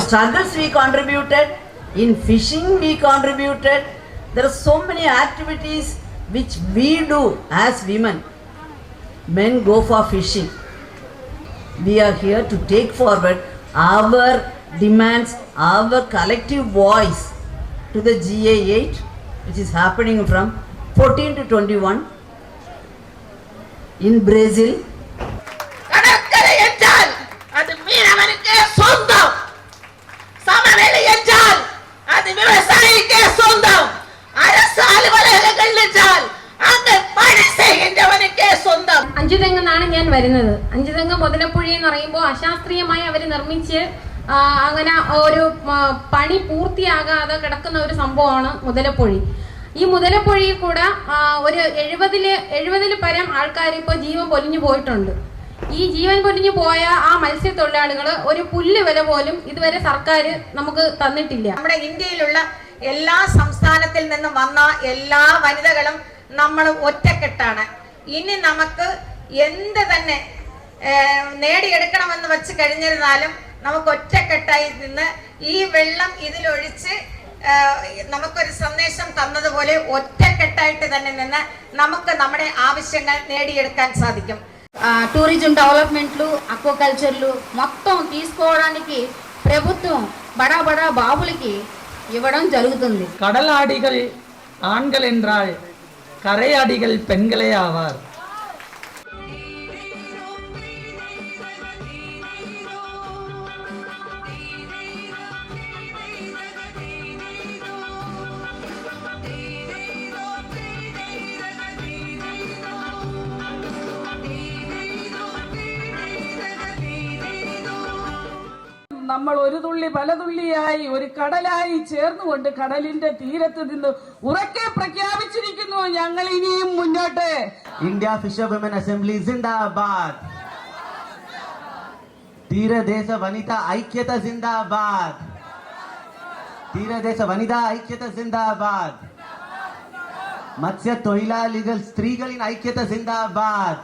struggles we contributed, in fishing we contributed. There are so many activities which we do as women. Men go for fishing. We are here to take forward our demands, our collective voice to the GA8, which is happening from 14 to 21 in Brazil. கடற்கரை என்றால் அது மீனவனுக்கே சொந்தம். சமவெளி என்றால் அது விவசாயிக்கே சொந்தம். அரசு அலுவலகங்கள் என்றால் அங்கு പണി ചെയ്യുന്നവനുക്കേ സ്വന്തം. അഞ്ചുതെങ്ങെന്നാണ് ഞാൻ വരുന്നത്. അഞ്ചുതെങ്ങ് മുതലപ്പുഴി എന്ന് പറയുമ്പോൾ അശാസ്ത്രീയമായി അവർ നിർമ്മിച്ച് അങ്ങനെ ഒരു പണി പൂർത്തിയാകാതെ കിടക്കുന്ന ഒരു സംഭവമാണ് മുതലപ്പുഴി. ഈ മുതലപ്പുഴയിൽ കൂടെ ഒരു 70 പരം ആൾക്കാർ ഇപ്പോൾ ജീവൻ പൊലിഞ്ഞു പോയിട്ടുണ്ട്. ഈ ജീവൻ പൊലിഞ്ഞു പോയ ആ മത്സ്യത്തൊഴിലാളികൾ ഒരു പുല്ല് വില പോലും ഇതുവരെ സർക്കാർ നമുക്ക് തന്നിട്ടില്ല. നമ്മുടെ ഇന്ത്യയിലുള്ള എല്ലാ സംസ്ഥാനത്തിൽ നിന്നും വന്ന എല്ലാ വനിതകളും നമ്മൾ ഒറ്റക്കെട്ടാണ്. ഇനി നമുക്ക് എന്ത് തന്നെ നേടിയെടുക്കണമെന്ന് വെച്ച് കഴിഞ്ഞിരുന്നാലും നമുക്ക് ഒറ്റക്കെട്ടായി നിന്ന് ഈ വെള്ളം ഇതിലൊഴിച്ച് നമുക്കൊരു സന്ദേശം തന്നതുപോലെ ഒറ്റക്കെട്ടായിട്ട് തന്നെ നിന്ന് നമുക്ക് നമ്മുടെ ആവശ്യങ്ങൾ നേടിയെടുക്കാൻ സാധിക്കും. టూరిజం డెవలప్మెంట్లు, అక్వాకల్చర్లు మొత్తం తీసుకోవడానికి ప్రభుత్వం బడా బడా బాబులకి ఇవ్వడం జరుగుతుంది. கடலாடிகள் ஆண்கள் என்றால் கரையாடிகள் பெண்களே ஆவார். നമ്മൾ ഒരു തുള്ളി പല തുള്ളിയായി ഒരു കടലായി ചേർന്നുകൊണ്ട് കടലിന്റെ തീരത്ത് നിന്ന് ഉറക്കെ പ്രഖ്യാപിച്ചിരിക്കുന്നു, ഞങ്ങൾ ഇനിയും മുന്നോട്ട്. इंडिया फिशर वुमेन असेंबली जिंदाबाद. तीरदेश वनिता ऐक्यता जिंदाबाद. तीरदेश वनिता ऐक्यता जिंदाबाद. ಮತ್ಸ್ಯ ತೊಯಿಲಾಳಿಗಳ ಸ್ತ್ರೀಗಳಿನ ಐಕ್ಯತೆ ಜಿಂದಾಬಾದ್.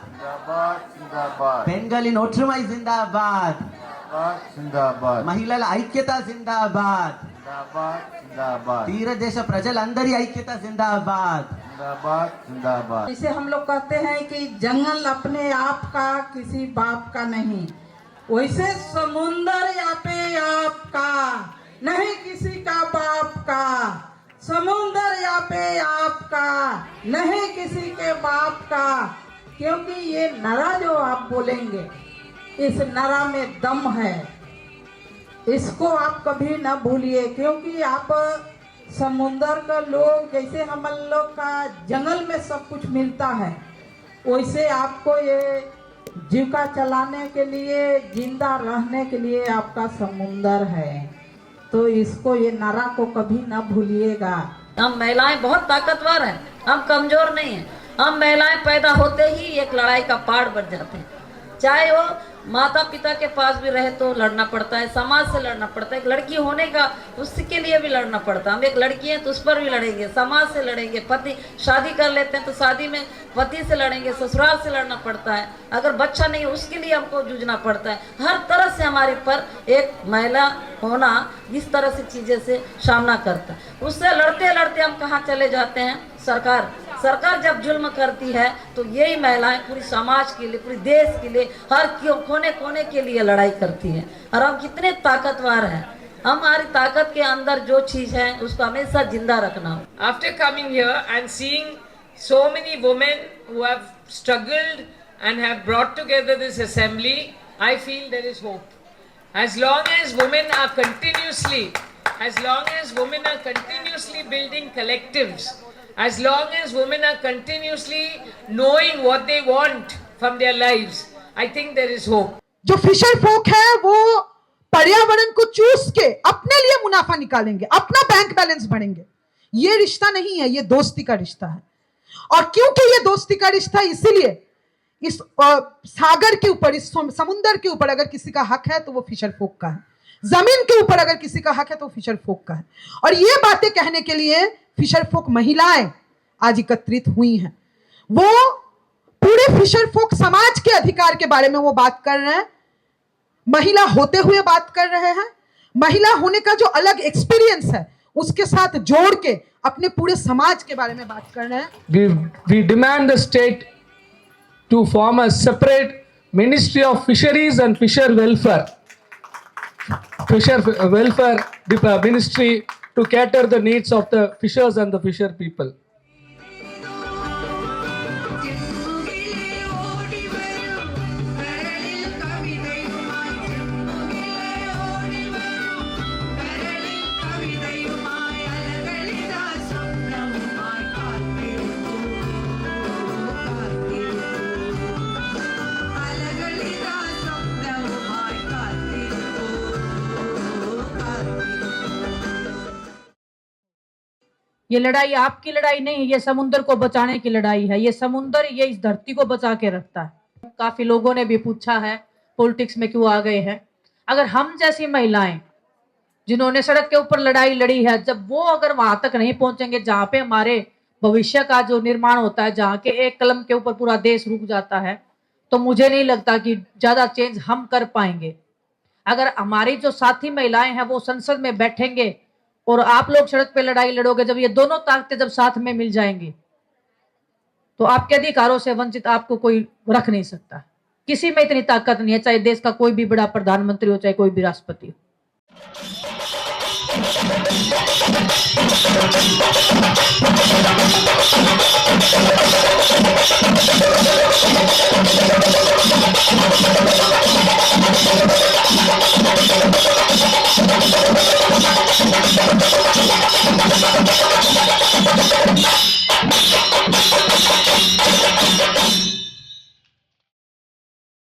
ಪೆಣ್ಗಳಿನ ಒற்றுமை ಜಿಂದಾಬಾದ್. మహిళల ఐక్యత జిందాబాద్. తీరదేశ ప్రజలందరి ఐక్యత జిందాబాద్. इसे हम लोग कहते हैं कि जंगल अपने आप का किसी बाप का नहीं, वैसे समुंदर यापे आपका नहीं किसी का बाप का. समुंदर यापे आपका नहीं किसी के बाप का. क्योंकि ये नारा जो आप बोलेंगे, इस नारा में दम है. इसको आप कभी न भूलिए, क्योंकि आप समुंदर का लोग जैसे हम लोग का जंगल में सब कुछ मिलता है, वैसे आपको ये जीविका चलाने के लिए, जिंदा रहने के लिए आपका समुंदर है. तो इसको ये नारा को कभी न भूलिएगा. हम महिलाएं बहुत ताकतवर हैं, हम कमजोर नहीं हैं. हम महिलाएं पैदा होते ही एक लड़ाई का पहाड़ बन जाते हैं. चाहे वो माता पिता के पास भी रहे तो लड़ना पड़ता है, समाज से लड़ना पड़ता है. एक लड़की होने का उसके लिए भी लड़ना पड़ता है. हम एक लड़की हैं तो उस पर भी लड़ेंगे, समाज से लड़ेंगे. पति शादी कर लेते हैं तो शादी में पति से लड़ेंगे, ससुराल से लड़ना पड़ता है. अगर बच्चा नहीं उसके लिए हमको जूझना पड़ता है. हर तरह से हमारे पर एक महिला होना इस तरह से चीजें से सामना करता है. उससे लड़ते लड़ते हम कहाँ चले जाते हैं. सरकार जब जुल्म करती है तो यही महिलाएं पूरी समाज के लिए, पूरी देश के लिए, हर कोने कोने के लिए लड़ाई करती है. और हम कितने ताकतवर हैं. हमारी ताकत के अंदर जो चीज है उसको हमेशा जिंदा रखना. After coming here and seeing so many women who have struggled and have brought together this assembly, I feel there is hope. As long as women are continuously building collectives, as long as women are continuously knowing what they want from their lives, I think there is hope. जो Fisher फोक है वो पर्यावरण को चूस के अपने लिए मुनाफा निकालेंगे, अपना बैंक बैलेंस बढ़ेंगे. ये रिश्ता नहीं है, ये दोस्ती का रिश्ता है. और क्योंकि ये दोस्ती का रिश्ता है, इसीलिए इस सागर के ऊपर, इस समुंदर के ऊपर अगर किसी का हक है तो वो फिशर फोक का है. जमीन के ऊपर अगर किसी का हक है तो फिशर फोक का है. और ये बातें कहने के लिए फिशर फोक महिलाएं आज एकत्रित हुई हैं. वो पूरे फिशर फोक समाज के अधिकार के बारे में वो बात कर रहे हैं. महिला होते हुए बात कर रहे हैं, महिला होने का जो अलग एक्सपीरियंस है उसके साथ जोड़ के अपने पूरे समाज के बारे में बात कर रहे हैं। We demand the state to form a separate Ministry of Fisheries and Fisher Welfare Ministry to cater the needs of the fishers and the fisher people. ये लड़ाई आपकी लड़ाई नहीं, ये समुद्र को बचाने की लड़ाई है। ये समुद्र ये इस धरती को बचा के रखता है। काफी लोगों ने भी पूछा है पॉलिटिक्स में क्यों आ गए हैं। अगर हम जैसी महिलाएं जिन्होंने सड़क के ऊपर लड़ाई लड़ी है, जब वो अगर वहां तक नहीं पहुंचेंगे जहां पे हमारे भविष्य का जो निर्माण होता है, जहां के एक कलम के ऊपर पूरा देश रुक जाता है, तो मुझे नहीं लगता कि ज्यादा चेंज हम कर पाएंगे। अगर हमारी जो साथी महिलाएं हैं वो संसद में बैठेंगे और आप लोग सड़क पे लड़ाई लड़ोगे, जब ये दोनों ताकतें जब साथ में मिल जाएंगी तो आपके अधिकारों से वंचित आपको कोई रख नहीं सकता। किसी में इतनी ताकत नहीं है, चाहे देश का कोई भी बड़ा प्रधानमंत्री हो, चाहे कोई भी राष्ट्रपति हो।